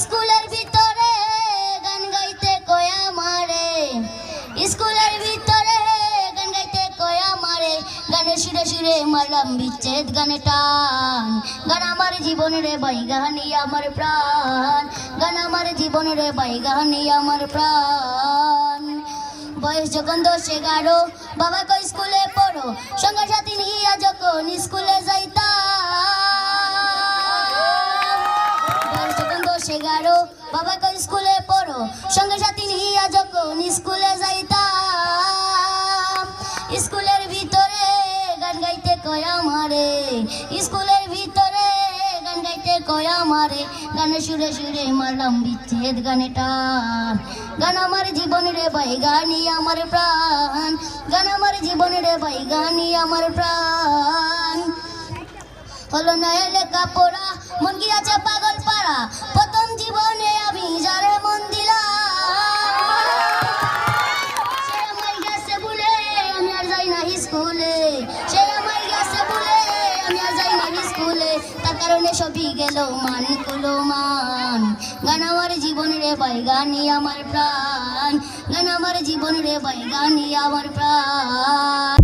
স্কুলের ভিতরে গান গাইতে কয় আমারে, স্কুলের ভিতরে গান গাইতে কয় আমারে, গানের সুরে সুরে মারলাম বিচ্ছেদ গানে টান। গান আমার জীবনের ভাই, গানি আমার প্রাণ, গান আমার জীবনের ভাই, গানি আমার প্রাণ। বয়স যখন 10-11, বাবা কই স্কুলে পড়ো, সঙ্গে সাথী নিয়া যখন স্কুলে যাইতাম। বয়স যখন 10-11, বাবা কই স্কুলে পড়ো, সঙ্গে সাথী নিয়া যখন স্কুলে যাইতাম। স্কুলের ভিতরে গান গাইতে কয় আমারে, স্কুলের ভিতরে গান গাইতে কয় আমারে, গানে সুরে সুরে মারলাম বিচ্ছেদ গানে টান। গান আমার জীবনের ভাই, গানি আমার প্রাণ, গান আমার জীবনের ভাই, গানি আমার প্রাণ। হলো না লেখাপড়া, মন গিয়াছে পাগল পাড়া, প্রথম জীবনে আমি যারে মন দিলাম। সে আমায় গেছে বলে আমি আর যাই না স্কুলে, সে আমায় গেছে বলে আমি আর যাই না স্কুলে, তার কারণে সবই গেল মান কুলো মান। গান আমার জীবনের ভাই, গানি আমার প্রাণ, গান আমার জীবনের ভাই, গানি আমার প্রাণ।